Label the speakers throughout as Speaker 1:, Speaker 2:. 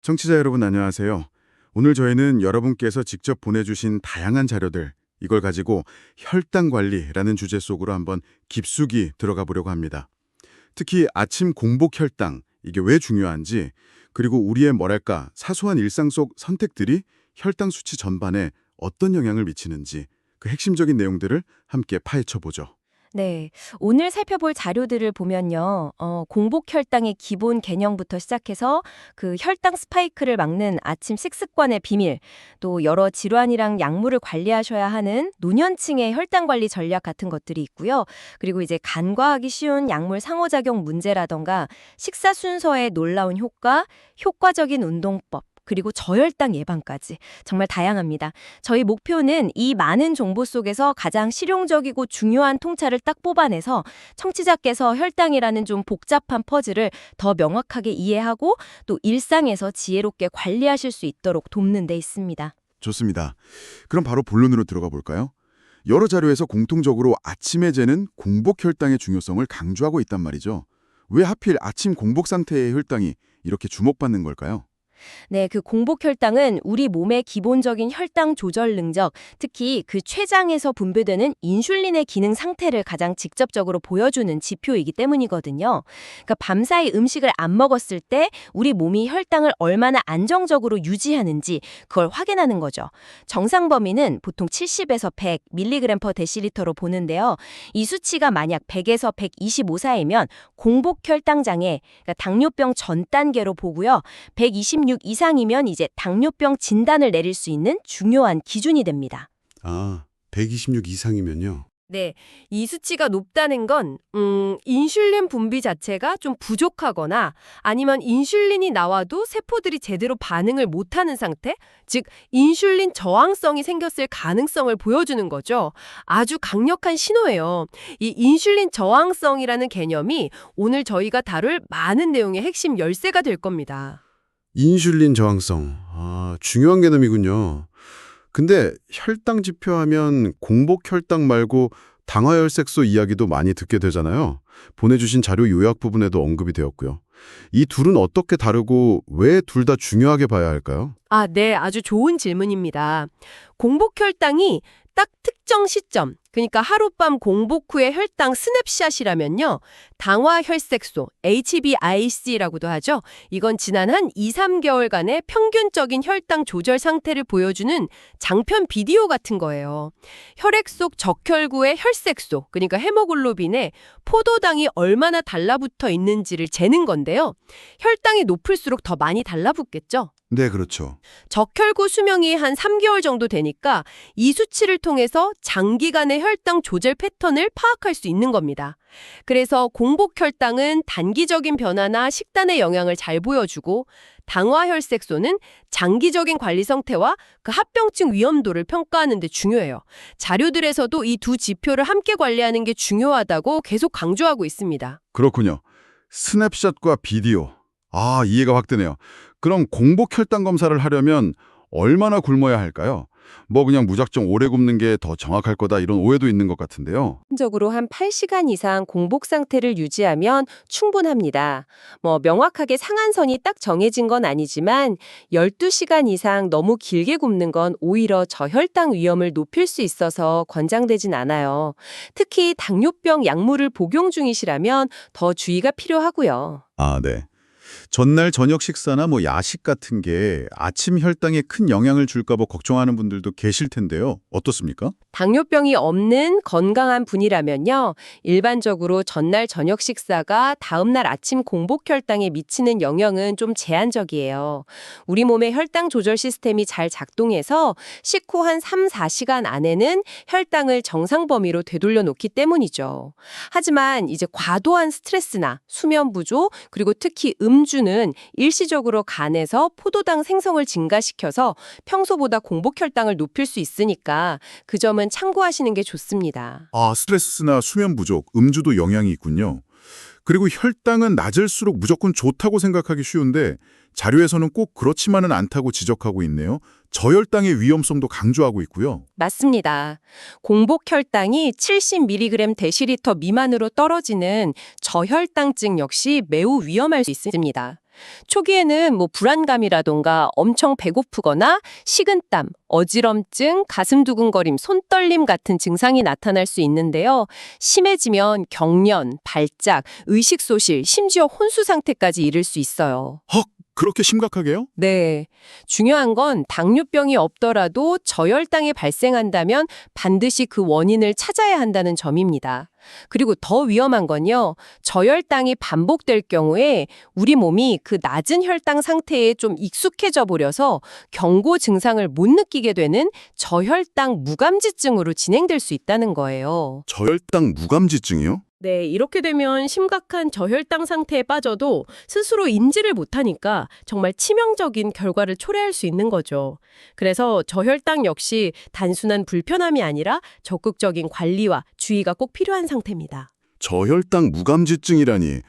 Speaker 1: 청취자 여러분 안녕하세요. 오늘 저희는 여러분께서 직접 보내주신 다양한 자료들, 이걸 가지고 혈당 관리라는 주제 속으로 한번 깊숙이 들어가 보려고 합니다. 특히 아침 공복 혈당, 이게 왜 중요한지, 그리고 우리의 사소한 일상 속 선택들이 혈당 수치 전반에 어떤 영향을 미치는지 그 핵심적인 내용들을 함께 파헤쳐 보죠.
Speaker 2: 네, 오늘 살펴볼 자료들을 보면요, 공복 혈당의 기본 개념부터 시작해서 그 혈당 스파이크를 막는 아침 식습관의 비밀, 또 여러 질환이랑 약물을 관리하셔야 하는 노년층의 혈당 관리 전략 같은 것들이 있고요. 그리고 이제 간과하기 쉬운 약물 상호작용 문제라던가 식사 순서의 놀라운 효과, 효과적인 운동법, 그리고 저혈당 예방까지 정말 다양합니다. 저희 목표는 이 많은 정보 속에서 가장 실용적이고 중요한 통찰을 딱 뽑아내서 청취자께서 혈당이라는 좀 복잡한 퍼즐을 더 명확하게 이해하고 또 일상에서 지혜롭게 관리하실 수 있도록 돕는 데 있습니다.
Speaker 1: 좋습니다. 그럼 바로 본론으로 들어가 볼까요? 여러 자료에서 공통적으로 아침에 재는 공복 혈당의 중요성을 강조하고 있단 말이죠. 왜 하필 아침 공복 상태의 혈당이 이렇게 주목받는 걸까요?
Speaker 2: 네, 그 공복 혈당은 우리 몸의 기본적인 혈당 조절 능력, 특히 그 췌장에서 분비되는 인슐린의 기능 상태를 가장 직접적으로 보여주는 지표이기 때문이거든요. 그러니까 밤사이 음식을 안 먹었을 때 우리 몸이 혈당을 얼마나 안정적으로 유지하는지 그걸 확인하는 거죠. 정상 범위는 보통 70에서 100 mg/dl로 보는데요. 이 수치가 만약 100에서 125 사이면 공복 혈당 장애, 그러니까 당뇨병 전 단계로 보고요. 126 이상이면 이제 당뇨병 진단을 내릴 수 있는 중요한 기준이 됩니다.
Speaker 3: 아, 126 이상이면요.
Speaker 4: 네, 이 수치가 높다는 건 인슐린 분비 자체가 좀 부족하거나 아니면 인슐린이 나와도 세포들이 제대로 반응을 못하는 상태, 즉 인슐린 저항성이 생겼을 가능성을 보여주는 거죠. 아주 강력한 신호예요. 이 인슐린 저항성이라는 개념이 오늘 저희가 다룰 많은 내용의 핵심 열쇠가 될 겁니다.
Speaker 3: 인슐린 저항성. 중요한 개념이군요. 근데 혈당 지표하면 공복 혈당 말고 당화혈색소 이야기도 많이 듣게 되잖아요. 보내주신 자료 요약 부분에도 언급이 되었고요. 이 둘은 어떻게 다르고 왜 둘 다 중요하게 봐야 할까요?
Speaker 4: 네, 아주 좋은 질문입니다. 공복 혈당이 딱 특정 시점, 그러니까 하룻밤 공복 후의 혈당 스냅샷이라면요. 당화혈색소, HbA1c라고도 하죠. 이건 지난 한 2, 3개월간의 평균적인 혈당 조절 상태를 보여주는 장편 비디오 같은 거예요. 혈액 속 적혈구의 혈색소, 그러니까 헤모글로빈에 포도당이 얼마나 달라붙어 있는지를 재는 건데요. 혈당이 높을수록 더 많이 달라붙겠죠.
Speaker 3: 네, 그렇죠.
Speaker 4: 적혈구 수명이 한 3개월 정도 되니까 이 수치를 통해서 장기간의 혈당 조절 패턴을 파악할 수 있는 겁니다. 그래서 공복 혈당은 단기적인 변화나 식단의 영향을 잘 보여주고 당화혈색소는 장기적인 관리 상태와 그 합병증 위험도를 평가하는 데 중요해요. 자료들에서도 이 두 지표를 함께 관리하는 게 중요하다고 계속 강조하고 있습니다.
Speaker 1: 그렇군요. 스냅샷과 비디오. 이해가 확 되네요. 그럼 공복 혈당 검사를 하려면 얼마나 굶어야 할까요? 그냥 무작정 오래 굶는 게 더 정확할 거다 이런 오해도 있는 것 같은데요.
Speaker 2: 기본적으로 한 8시간 이상 공복 상태를 유지하면 충분합니다. 명확하게 상한선이 딱 정해진 건 아니지만 12시간 이상 너무 길게 굶는 건 오히려 저혈당 위험을 높일 수 있어서 권장되진 않아요. 특히 당뇨병 약물을 복용 중이시라면 더 주의가 필요하고요.
Speaker 1: 네. 전날 저녁 식사나 야식 같은 게 아침 혈당에 큰 영향을 줄까 봐 걱정하는 분들도 계실 텐데요. 어떻습니까?
Speaker 2: 당뇨병이 없는 건강한 분이라면요. 일반적으로 전날 저녁 식사가 다음날 아침 공복 혈당에 미치는 영향은 좀 제한적이에요. 우리 몸의 혈당 조절 시스템이 잘 작동해서 식후 한 3, 4시간 안에는 혈당을 정상 범위로 되돌려 놓기 때문이죠. 하지만 이제 과도한 스트레스나 수면 부족, 그리고 특히 음주는 일시적으로 간에서 포도당 생성을 증가시켜서 평소보다 공복 혈당을 높일 수 있으니까 그 점은 참고하시는 게 좋습니다.
Speaker 1: 스트레스나 수면 부족, 음주도 영향이 있군요. 그리고 혈당은 낮을수록 무조건 좋다고 생각하기 쉬운데 자료에서는 꼭 그렇지만은 않다고 지적하고 있네요. 저혈당의 위험성도 강조하고 있고요.
Speaker 2: 맞습니다. 공복 혈당이 70mg/dL 미만으로 떨어지는 저혈당증 역시 매우 위험할 수 있습니다.
Speaker 4: 초기에는 불안감이라던가 엄청 배고프거나 식은땀, 어지럼증, 가슴 두근거림, 손떨림 같은 증상이 나타날 수 있는데요. 심해지면 경련, 발작, 의식소실, 심지어 혼수 상태까지 이를 수 있어요.
Speaker 1: 헉, 그렇게 심각하게요?
Speaker 4: 네. 중요한 건 당뇨병이 없더라도 저혈당이 발생한다면 반드시 그 원인을 찾아야 한다는 점입니다. 그리고 더 위험한 건요, 저혈당이 반복될 경우에 우리 몸이 그 낮은 혈당 상태에 좀 익숙해져 버려서 경고 증상을 못 느끼게 되는 저혈당 무감지증으로 진행될 수 있다는 거예요.
Speaker 1: 저혈당 무감지증이요?
Speaker 4: 네, 이렇게 되면 심각한 저혈당 상태에 빠져도 스스로 인지를 못하니까 정말 치명적인 결과를 초래할 수 있는 거죠. 그래서 저혈당 역시 단순한 불편함이 아니라 적극적인 관리와 주의가 꼭 필요한 상태입니다.
Speaker 1: 저혈당 무감지증이라니.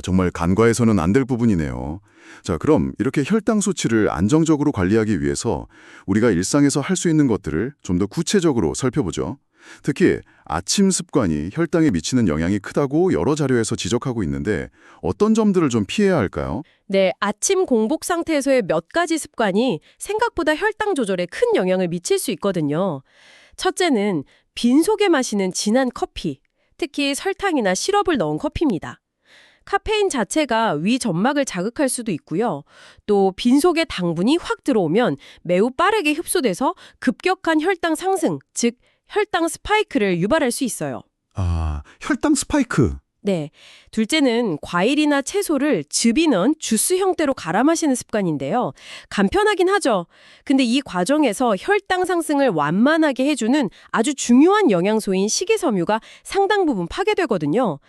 Speaker 1: 정말 간과해서는 안 될 부분이네요. 자, 그럼 이렇게 혈당 수치를 안정적으로 관리하기 위해서 우리가 일상에서 할 수 있는 것들을 좀 더 구체적으로 살펴보죠. 특히 아침 습관이 혈당에 미치는 영향이 크다고 여러 자료에서 지적하고 있는데 어떤 점들을 좀 피해야 할까요?
Speaker 4: 네, 아침 공복 상태에서의 몇 가지 습관이 생각보다 혈당 조절에 큰 영향을 미칠 수 있거든요. 첫째는 빈속에 마시는 진한 커피, 특히 설탕이나 시럽을 넣은 커피입니다. 카페인 자체가 위 점막을 자극할 수도 있고요. 또 빈속에 당분이 확 들어오면 매우 빠르게 흡수돼서 급격한 혈당 상승, 즉 혈당 스파이크를 유발할 수 있어요.
Speaker 1: 혈당 스파이크.
Speaker 4: 네. 둘째는 과일이나 채소를 즙이 넣은 주스 형태로 갈아 마시는 습관인데요. 간편하긴 하죠. 근데 이 과정에서 혈당 상승을 완만하게 해주는 아주 중요한 영양소인 식이섬유가 상당 부분 파괴되거든요.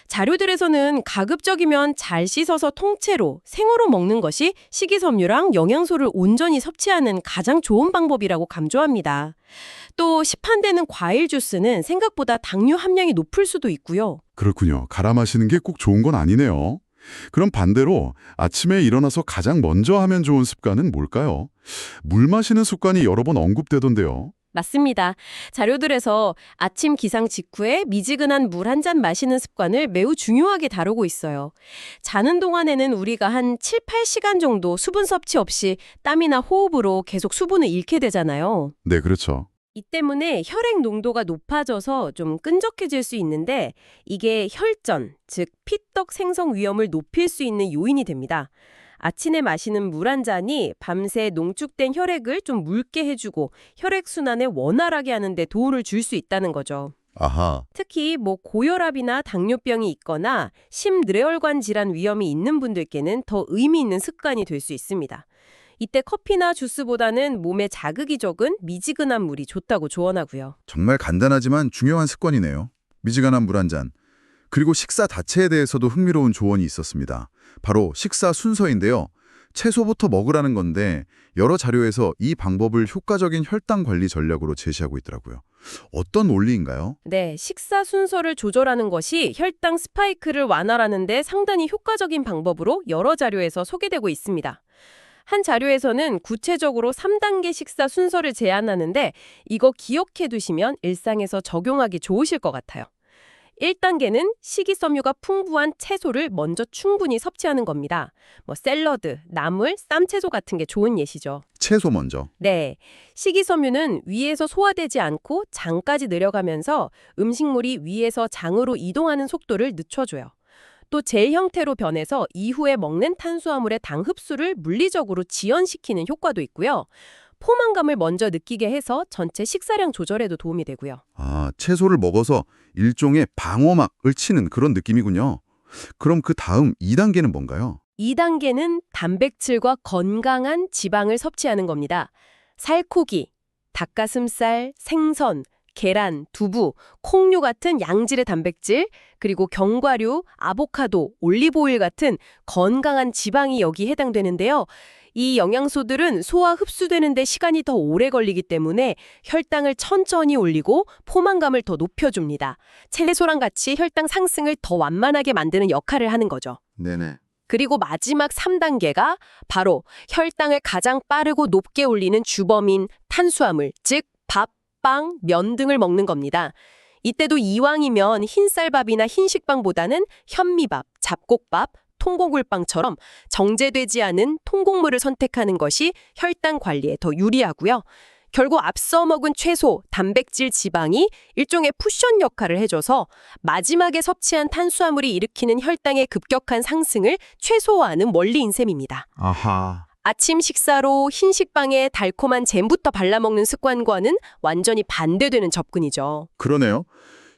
Speaker 4: 자료들에서는 가급적이면 잘 씻어서 통째로 생으로 먹는 것이 식이섬유랑 영양소를 온전히 섭취하는 가장 좋은 방법이라고 강조합니다. 또 시판되는 과일 주스는 생각보다 당류 함량이 높을 수도 있고요.
Speaker 1: 그렇군요. 갈아 마시는 게 꼭 좋은 건 아니네요. 그럼 반대로 아침에 일어나서 가장 먼저 하면 좋은 습관은 뭘까요? 물 마시는 습관이 여러 번 언급되던데요.
Speaker 4: 맞습니다. 자료들에서 아침 기상 직후에 미지근한 물 한 잔 마시는 습관을 매우 중요하게 다루고 있어요. 자는 동안에는 우리가 한 7, 8시간 정도 수분 섭취 없이 땀이나 호흡으로 계속 수분을 잃게 되잖아요.
Speaker 1: 네, 그렇죠.
Speaker 4: 이 때문에 혈액 농도가 높아져서 좀 끈적해질 수 있는데 이게 혈전, 즉 피떡 생성 위험을 높일 수 있는 요인이 됩니다. 아침에 마시는 물 한 잔이 밤새 농축된 혈액을 좀 묽게 해주고 혈액순환을 원활하게 하는 데 도움을 줄 수 있다는 거죠.
Speaker 1: 아하.
Speaker 4: 특히 고혈압이나 당뇨병이 있거나 심뇌혈관 질환 위험이 있는 분들께는 더 의미 있는 습관이 될 수 있습니다. 이때 커피나 주스보다는 몸에 자극이 적은 미지근한 물이 좋다고 조언하고요.
Speaker 5: 정말 간단하지만 중요한 습관이네요. 미지근한 물 한 잔. 그리고 식사 자체에 대해서도 흥미로운 조언이 있었습니다. 바로 식사 순서인데요. 채소부터 먹으라는 건데 여러 자료에서 이 방법을 효과적인 혈당 관리 전략으로 제시하고 있더라고요. 어떤 원리인가요?
Speaker 4: 네, 식사 순서를 조절하는 것이 혈당 스파이크를 완화하는 데 상당히 효과적인 방법으로 여러 자료에서 소개되고 있습니다. 한 자료에서는 구체적으로 3단계 식사 순서를 제안하는데 이거 기억해 두시면 일상에서 적용하기 좋으실 것 같아요. 1단계는 식이섬유가 풍부한 채소를 먼저 충분히 섭취하는 겁니다. 샐러드, 나물, 쌈채소 같은 게 좋은 예시죠.
Speaker 5: 채소 먼저.
Speaker 4: 네, 식이섬유는 위에서 소화되지 않고 장까지 내려가면서 음식물이 위에서 장으로 이동하는 속도를 늦춰줘요. 또 젤 형태로 변해서 이후에 먹는 탄수화물의 당 흡수를 물리적으로 지연시키는 효과도 있고요. 포만감을 먼저 느끼게 해서 전체 식사량 조절에도 도움이 되고요.
Speaker 5: 채소를 먹어서 일종의 방어막을 치는 그런 느낌이군요. 그럼 그 다음 2단계는 뭔가요?
Speaker 4: 2단계는 단백질과 건강한 지방을 섭취하는 겁니다. 살코기, 닭가슴살, 생선, 계란, 두부, 콩류 같은 양질의 단백질, 그리고 견과류, 아보카도, 올리브오일 같은 건강한 지방이 여기 해당되는데요. 이 영양소들은 소화 흡수되는 데 시간이 더 오래 걸리기 때문에 혈당을 천천히 올리고 포만감을 더 높여줍니다. 채소랑 같이 혈당 상승을 더 완만하게 만드는 역할을 하는 거죠.
Speaker 5: 네네.
Speaker 4: 그리고 마지막 3단계가 바로 혈당을 가장 빠르고 높게 올리는 주범인 탄수화물, 즉 밥, 빵, 면 등을 먹는 겁니다. 이때도 이왕이면 흰쌀밥이나 흰식빵보다는 현미밥, 잡곡밥, 통곡물빵처럼 정제되지 않은 통곡물을 선택하는 것이 혈당 관리에 더 유리하고요. 결국 앞서 먹은 채소, 단백질, 지방이 일종의 쿠션 역할을 해줘서 마지막에 섭취한 탄수화물이 일으키는 혈당의 급격한 상승을 최소화하는 원리인 셈입니다.
Speaker 3: 아하.
Speaker 4: 아침 식사로 흰식빵에 달콤한 잼부터 발라먹는 습관과는 완전히 반대되는 접근이죠.
Speaker 5: 그러네요.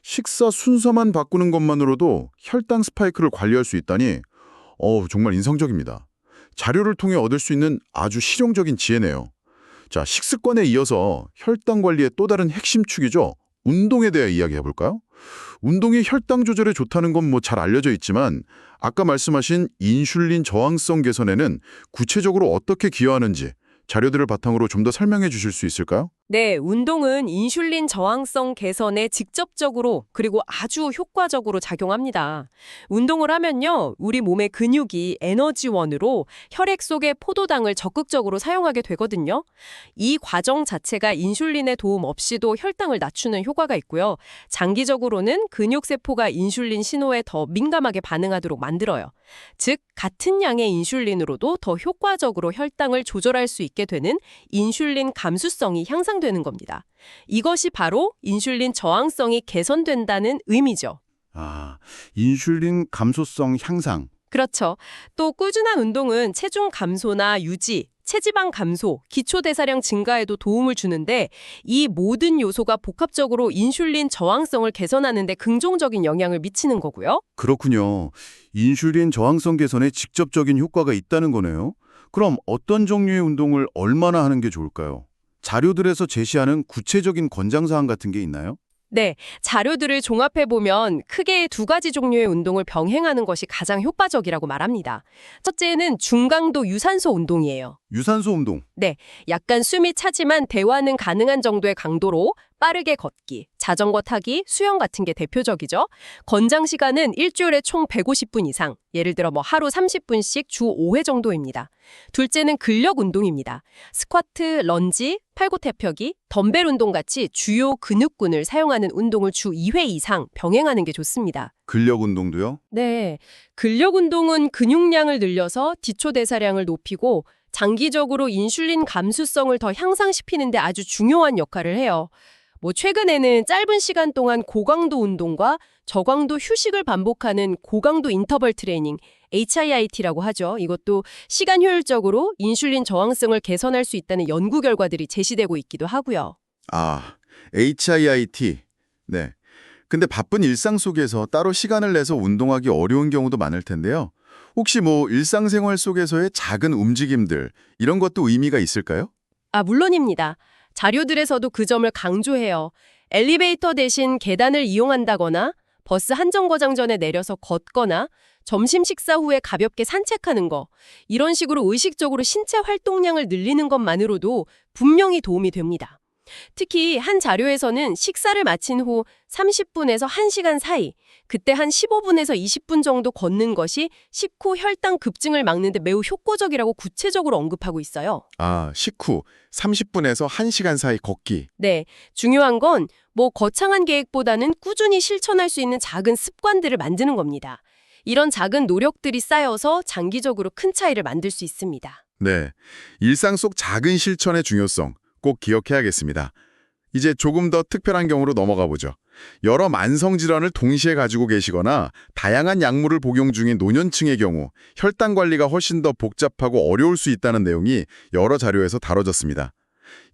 Speaker 5: 식사 순서만 바꾸는 것만으로도 혈당 스파이크를 관리할 수 있다니 정말 인상적입니다. 자료를 통해 얻을 수 있는 아주 실용적인 지혜네요. 자, 식습관에 이어서 혈당 관리의 또 다른 핵심 축이죠. 운동에 대해 이야기해 볼까요? 운동이 혈당 조절에 좋다는 건 뭐 잘 알려져 있지만 아까 말씀하신 인슐린 저항성 개선에는 구체적으로 어떻게 기여하는지 자료들을 바탕으로 좀 더 설명해 주실 수 있을까요?
Speaker 4: 네, 운동은 인슐린 저항성 개선에 직접적으로 그리고 아주 효과적으로 작용합니다. 운동을 하면요, 우리 몸의 근육이 에너지원으로 혈액 속의 포도당을 적극적으로 사용하게 되거든요. 이 과정 자체가 인슐린의 도움 없이도 혈당을 낮추는 효과가 있고요. 장기적으로는 근육세포가 인슐린 신호에 더 민감하게 반응하도록 만들어요. 즉, 같은 양의 인슐린으로도 더 효과적으로 혈당을 조절할 수 있게 되는 인슐린 감수성이 향상되는 겁니다. 이것이 바로 인슐린 저항성이 개선된다는 의미죠.
Speaker 1: 아, 인슐린 감소성 향상.
Speaker 4: 그렇죠. 또 꾸준한 운동은 체중 감소나 유지, 체지방 감소, 기초대사량 증가에도 도움을 주는데 이 모든 요소가 복합적으로 인슐린 저항성을 개선하는 데 긍정적인 영향을 미치는 거고요.
Speaker 1: 그렇군요. 인슐린 저항성 개선에 직접적인 효과가 있다는 거네요. 그럼 어떤 종류의 운동을 얼마나 하는 게 좋을까요? 자료들에서 제시하는 구체적인 권장사항 같은 게 있나요?
Speaker 4: 네, 자료들을 종합해보면 크게 두 가지 종류의 운동을 병행하는 것이 가장 효과적이라고 말합니다. 첫째는 중강도 유산소 운동이에요.
Speaker 1: 유산소 운동.
Speaker 4: 약간 숨이 차지만 대화는 가능한 정도의 강도로 빠르게 걷기, 자전거 타기, 수영 같은 게 대표적이죠. 권장 시간은 일주일에 총 150분 이상, 예를 들어 하루 30분씩 주 5회 정도입니다. 둘째는 근력 운동입니다. 스쿼트, 런지, 팔굽혀펴기, 덤벨 운동 같이 주요 근육군을 사용하는 운동을 주 2회 이상 병행하는 게 좋습니다.
Speaker 1: 근력 운동도요?
Speaker 4: 네, 근력 운동은 근육량을 늘려서 기초대사량을 높이고 장기적으로 인슐린 감수성을 더 향상시키는 데 아주 중요한 역할을 해요. 최근에는 짧은 시간 동안 고강도 운동과 저강도 휴식을 반복하는 고강도 인터벌 트레이닝, HIIT라고 하죠. 이것도 시간 효율적으로 인슐린 저항성을 개선할 수 있다는 연구 결과들이 제시되고 있기도 하고요.
Speaker 1: 아, HIIT. 네. 근데 바쁜 일상 속에서 따로 시간을 내서 운동하기 어려운 경우도 많을 텐데요. 혹시 일상생활 속에서의 작은 움직임들, 이런 것도 의미가 있을까요?
Speaker 4: 물론입니다. 자료들에서도 그 점을 강조해요. 엘리베이터 대신 계단을 이용한다거나 버스 한 정거장 전에 내려서 걷거나 점심 식사 후에 가볍게 산책하는 거. 이런 식으로 의식적으로 신체 활동량을 늘리는 것만으로도 분명히 도움이 됩니다. 특히 한 자료에서는 식사를 마친 후 30분에서 1시간 사이, 그때 한 15분에서 20분 정도 걷는 것이 식후 혈당 급증을 막는 데 매우 효과적이라고 구체적으로 언급하고 있어요.
Speaker 5: 아, 식후 30분에서 1시간 사이 걷기.
Speaker 4: 네, 중요한 건 거창한 계획보다는 꾸준히 실천할 수 있는 작은 습관들을 만드는 겁니다. 이런 작은 노력들이 쌓여서 장기적으로 큰 차이를 만들 수 있습니다.
Speaker 5: 네, 일상 속 작은 실천의 중요성 꼭 기억해야겠습니다. 이제 조금 더 특별한 경우로 넘어가 보죠. 여러 만성질환을 동시에 가지고 계시거나 다양한 약물을 복용 중인 노년층의 경우 혈당 관리가 훨씬 더 복잡하고 어려울 수 있다는 내용이 여러 자료에서 다뤄졌습니다.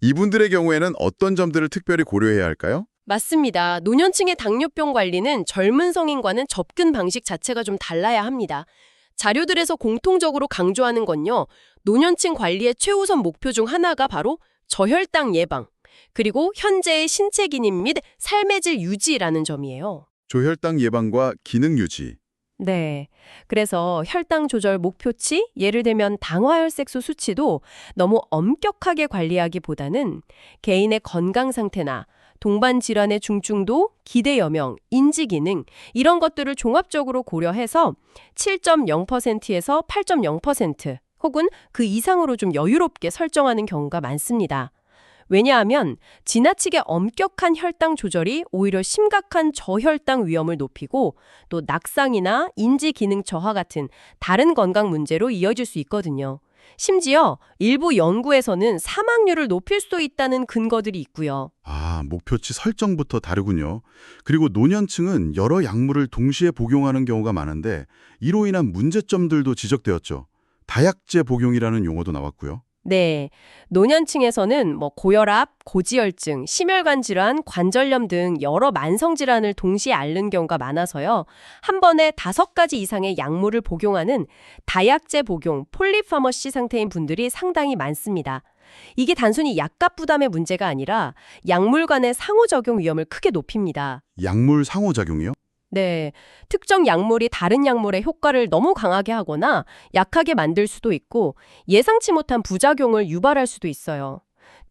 Speaker 5: 이분들의 경우에는 어떤 점들을 특별히 고려해야 할까요?
Speaker 4: 맞습니다. 노년층의 당뇨병 관리는 젊은 성인과는 접근 방식 자체가 좀 달라야 합니다. 자료들에서 공통적으로 강조하는 건요, 노년층 관리의 최우선 목표 중 하나가 바로 저혈당 예방, 그리고 현재의 신체 기능 및 삶의 질 유지라는 점이에요.
Speaker 5: 조혈당 예방과 기능 유지.
Speaker 4: 네. 그래서 혈당 조절 목표치, 예를 들면 당화혈색소 수치도 너무 엄격하게 관리하기보다는 개인의 건강 상태나 동반 질환의 중증도, 기대 여명, 인지 기능 이런 것들을 종합적으로 고려해서 7.0%에서 8.0% 혹은 그 이상으로 좀 여유롭게 설정하는 경우가 많습니다. 왜냐하면 지나치게 엄격한 혈당 조절이 오히려 심각한 저혈당 위험을 높이고 또 낙상이나 인지 기능 저하 같은 다른 건강 문제로 이어질 수 있거든요. 심지어 일부 연구에서는 사망률을 높일 수도 있다는 근거들이 있고요.
Speaker 3: 아, 목표치 설정부터 다르군요. 그리고 노년층은 여러 약물을 동시에 복용하는 경우가 많은데 이로 인한 문제점들도 지적되었죠. 다약제 복용이라는 용어도 나왔고요.
Speaker 4: 네, 노년층에서는 고혈압, 고지혈증, 심혈관 질환, 관절염 등 여러 만성 질환을 동시에 앓는 경우가 많아서요. 한 번에 5가지 이상의 약물을 복용하는 다약제 복용, 폴리파머시 상태인 분들이 상당히 많습니다. 이게 단순히 약값 부담의 문제가 아니라 약물 간의 상호작용 위험을 크게 높입니다.
Speaker 3: 약물 상호작용이요?
Speaker 4: 네, 특정 약물이 다른 약물의 효과를 너무 강하게 하거나 약하게 만들 수도 있고 예상치 못한 부작용을 유발할 수도 있어요.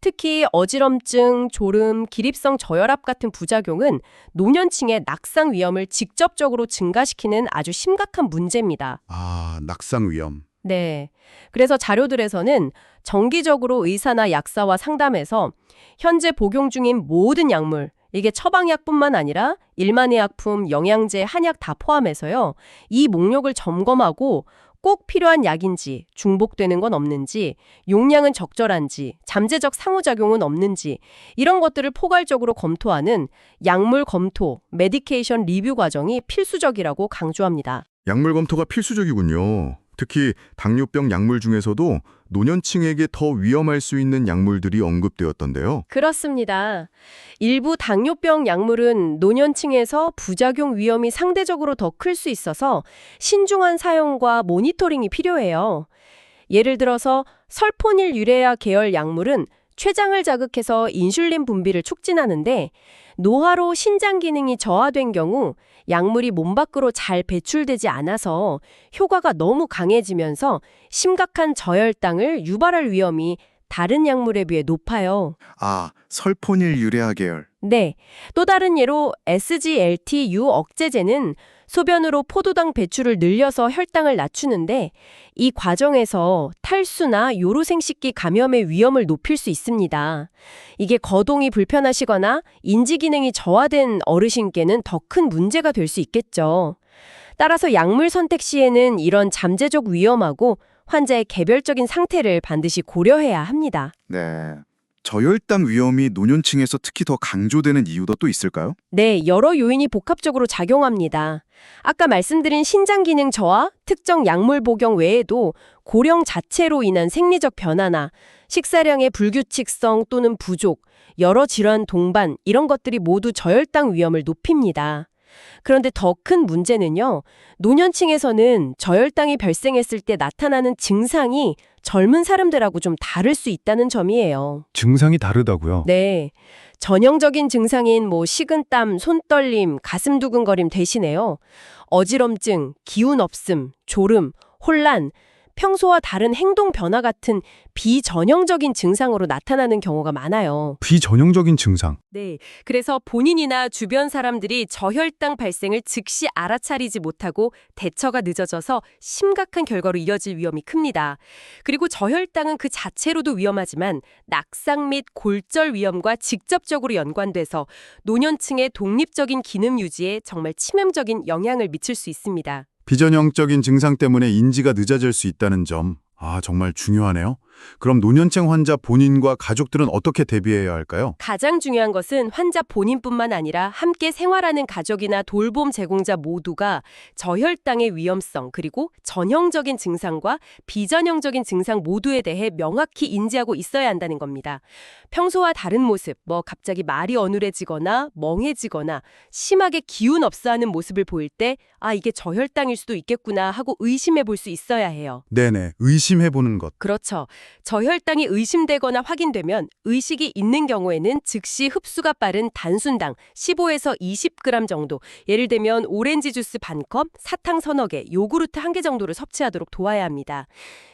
Speaker 4: 특히 어지럼증, 졸음, 기립성 저혈압 같은 부작용은 노년층의 낙상 위험을 직접적으로 증가시키는 아주 심각한 문제입니다.
Speaker 3: 아, 낙상 위험.
Speaker 4: 네, 그래서 자료들에서는 정기적으로 의사나 약사와 상담해서 현재 복용 중인 모든 약물, 이게 처방약뿐만 아니라 일반의약품, 영양제, 한약 다 포함해서요. 이 목록을 점검하고 꼭 필요한 약인지, 중복되는 건 없는지, 용량은 적절한지, 잠재적 상호작용은 없는지 이런 것들을 포괄적으로 검토하는 약물 검토, 메디케이션 리뷰 과정이 필수적이라고 강조합니다.
Speaker 5: 약물 검토가 필수적이군요. 특히 당뇨병 약물 중에서도 노년층에게 더 위험할 수 있는 약물들이 언급되었던데요.
Speaker 4: 그렇습니다. 일부 당뇨병 약물은 노년층에서 부작용 위험이 상대적으로 더 클 수 있어서 신중한 사용과 모니터링이 필요해요. 예를 들어서 설포닐 유레아 계열 약물은 췌장을 자극해서 인슐린 분비를 촉진하는데 노화로 신장 기능이 저하된 경우 약물이 몸 밖으로 잘 배출되지 않아서 효과가 너무 강해지면서 심각한 저혈당을 유발할 위험이 다른 약물에 비해 높아요.
Speaker 5: 아, 설포닐 유레아 계열.
Speaker 4: 네, 또 다른 예로 SGLT-U 억제제는 소변으로 포도당 배출을 늘려서 혈당을 낮추는데 이 과정에서 탈수나 요로생식기 감염의 위험을 높일 수 있습니다. 이게 거동이 불편하시거나 인지 기능이 저하된 어르신께는 더 큰 문제가 될 수 있겠죠. 따라서 약물 선택 시에는 이런 잠재적 위험하고 환자의 개별적인 상태를 반드시 고려해야 합니다.
Speaker 5: 네. 저혈당 위험이 노년층에서 특히 더 강조되는 이유도 또 있을까요?
Speaker 4: 네, 여러 요인이 복합적으로 작용합니다. 아까 말씀드린 신장 기능 저하, 특정 약물 복용 외에도 고령 자체로 인한 생리적 변화나 식사량의 불규칙성 또는 부족, 여러 질환 동반 이런 것들이 모두 저혈당 위험을 높입니다. 그런데 더 큰 문제는요. 노년층에서는 저혈당이 발생했을 때 나타나는 증상이 젊은 사람들하고 좀 다를 수 있다는 점이에요.
Speaker 6: 증상이 다르다고요?
Speaker 4: 네. 전형적인 증상인 식은땀, 손떨림, 가슴 두근거림 대신에요. 어지럼증, 기운 없음, 졸음, 혼란, 평소와 다른 행동 변화 같은 비전형적인 증상으로 나타나는 경우가 많아요.
Speaker 6: 비전형적인 증상.
Speaker 4: 네. 그래서 본인이나 주변 사람들이 저혈당 발생을 즉시 알아차리지 못하고 대처가 늦어져서 심각한 결과로 이어질 위험이 큽니다. 그리고 저혈당은 그 자체로도 위험하지만 낙상 및 골절 위험과 직접적으로 연관돼서 노년층의 독립적인 기능 유지에 정말 치명적인 영향을 미칠 수 있습니다.
Speaker 3: 비전형적인 증상 때문에 인지가 늦어질 수 있다는 점, 정말 중요하네요. 그럼 노년층 환자 본인과 가족들은 어떻게 대비해야 할까요?
Speaker 4: 가장 중요한 것은 환자 본인뿐만 아니라 함께 생활하는 가족이나 돌봄 제공자 모두가 저혈당의 위험성 그리고 전형적인 증상과 비전형적인 증상 모두에 대해 명확히 인지하고 있어야 한다는 겁니다. 평소와 다른 모습, 갑자기 말이 어눌해지거나 멍해지거나 심하게 기운 없어하는 모습을 보일 때 이게 저혈당일 수도 있겠구나 하고 의심해 볼 수 있어야 해요.
Speaker 3: 네네, 의심해보는 것.
Speaker 4: 그렇죠. 저혈당이 의심되거나 확인되면 의식이 있는 경우에는 즉시 흡수가 빠른 단순당 15에서 20g 정도, 예를 들면 오렌지 주스 반컵, 사탕 서너 개, 요구르트 1개 정도를 섭취하도록 도와야 합니다.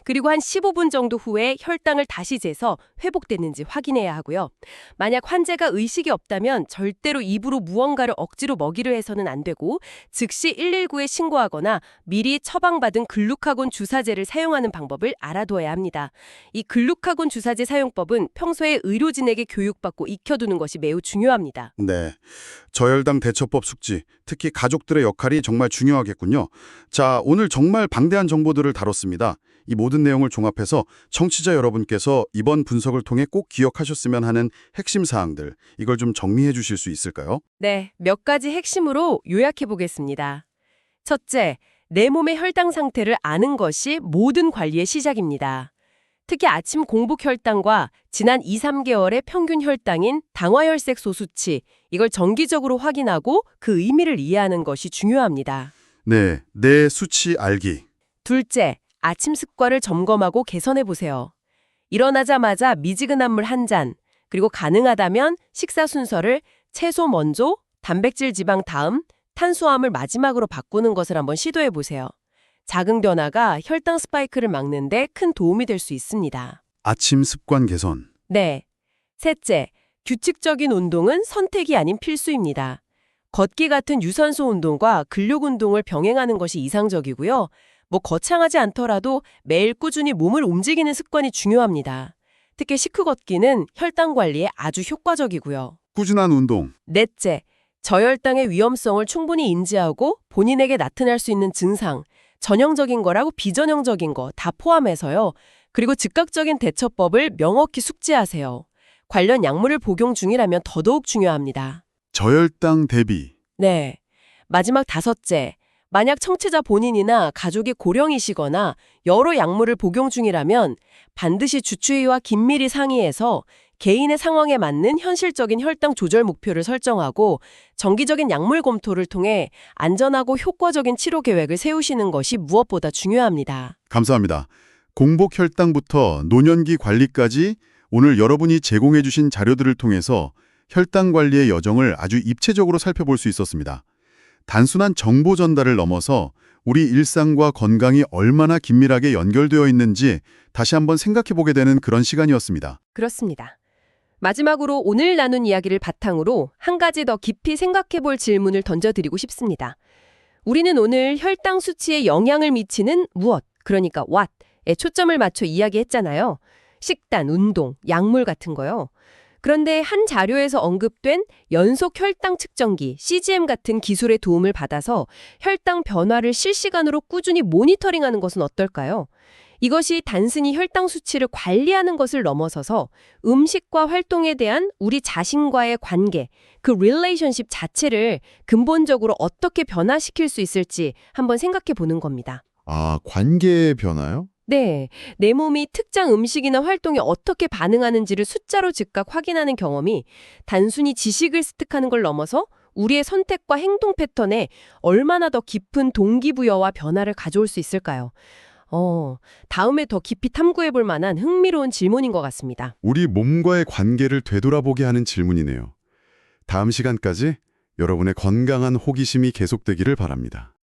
Speaker 4: 그리고 한 15분 정도 후에 혈당을 다시 재서 회복됐는지 확인해야 하고요. 만약 환자가 의식이 없다면 절대로 입으로 무언가를 억지로 먹이려 해서는 안 되고 즉시 119에 신고하거나 미리 처방받은 글루카곤 주사제를 사용하는 방법을 알아둬야 합니다. 이 글루카곤 주사제 사용법은 평소에 의료진에게 교육받고 익혀두는 것이 매우 중요합니다.
Speaker 1: 네. 저혈당 대처법 숙지, 특히 가족들의 역할이 정말 중요하겠군요. 자, 오늘 정말 방대한 정보들을 다뤘습니다. 이 모든 내용을 종합해서 청취자 여러분께서 이번 분석을 통해 꼭 기억하셨으면 하는 핵심 사항들, 이걸 좀 정리해 주실 수 있을까요?
Speaker 4: 네, 몇 가지 핵심으로 요약해 보겠습니다. 첫째, 내 몸의 혈당 상태를 아는 것이 모든 관리의 시작입니다. 특히 아침 공복 혈당과 지난 2, 3개월의 평균 혈당인 당화혈색소 수치, 이걸 정기적으로 확인하고 그 의미를 이해하는 것이 중요합니다.
Speaker 1: 네, 내 수치 알기.
Speaker 4: 둘째, 아침 습관을 점검하고 개선해 보세요. 일어나자마자 미지근한 물 한 잔, 그리고 가능하다면 식사 순서를 채소 먼저, 단백질 지방 다음, 탄수화물 마지막으로 바꾸는 것을 한번 시도해 보세요. 작은 변화가 혈당 스파이크를 막는 데 큰 도움이 될 수 있습니다.
Speaker 1: 아침 습관 개선.
Speaker 4: 네. 셋째, 규칙적인 운동은 선택이 아닌 필수입니다. 걷기 같은 유산소 운동과 근력 운동을 병행하는 것이 이상적이고요. 거창하지 않더라도 매일 꾸준히 몸을 움직이는 습관이 중요합니다. 특히 시크 걷기는 혈당 관리에 아주 효과적이고요.
Speaker 1: 꾸준한 운동.
Speaker 4: 넷째, 저혈당의 위험성을 충분히 인지하고 본인에게 나타날 수 있는 증상, 전형적인 거라고 비전형적인 거 다 포함해서요. 그리고 즉각적인 대처법을 명확히 숙지하세요. 관련 약물을 복용 중이라면 더더욱 중요합니다.
Speaker 1: 저혈당 대비.
Speaker 4: 네. 마지막 다섯째, 만약 청취자 본인이나 가족이 고령이시거나 여러 약물을 복용 중이라면 반드시 주치의와 긴밀히 상의해서 개인의 상황에 맞는 현실적인 혈당 조절 목표를 설정하고 정기적인 약물 검토를 통해 안전하고 효과적인 치료 계획을 세우시는 것이 무엇보다 중요합니다.
Speaker 1: 감사합니다. 공복 혈당부터 노년기 관리까지 오늘 여러분이 제공해 주신 자료들을 통해서 혈당 관리의 여정을 아주 입체적으로 살펴볼 수 있었습니다. 단순한 정보 전달을 넘어서 우리 일상과 건강이 얼마나 긴밀하게 연결되어 있는지 다시 한번 생각해 보게 되는 그런 시간이었습니다.
Speaker 4: 그렇습니다. 마지막으로 오늘 나눈 이야기를 바탕으로 한 가지 더 깊이 생각해 볼 질문을 던져드리고 싶습니다. 우리는 오늘 혈당 수치에 영향을 미치는 무엇, 그러니까 what에 초점을 맞춰 이야기했잖아요. 식단, 운동, 약물 같은 거요. 그런데 한 자료에서 언급된 연속 혈당 측정기, CGM 같은 기술의 도움을 받아서 혈당 변화를 실시간으로 꾸준히 모니터링하는 것은 어떨까요? 이것이 단순히 혈당 수치를 관리하는 것을 넘어서서 음식과 활동에 대한 우리 자신과의 관계, 그 릴레이션십 자체를 근본적으로 어떻게 변화시킬 수 있을지 한번 생각해 보는 겁니다.
Speaker 3: 아, 관계의 변화요?
Speaker 4: 네, 내 몸이 특정 음식이나 활동에 어떻게 반응하는지를 숫자로 즉각 확인하는 경험이 단순히 지식을 습득하는 걸 넘어서 우리의 선택과 행동 패턴에 얼마나 더 깊은 동기부여와 변화를 가져올 수 있을까요? 다음에 더 깊이 탐구해 볼 만한 흥미로운 질문인 것 같습니다.
Speaker 3: 우리 몸과의 관계를 되돌아보게 하는 질문이네요. 다음 시간까지 여러분의 건강한 호기심이 계속되기를 바랍니다.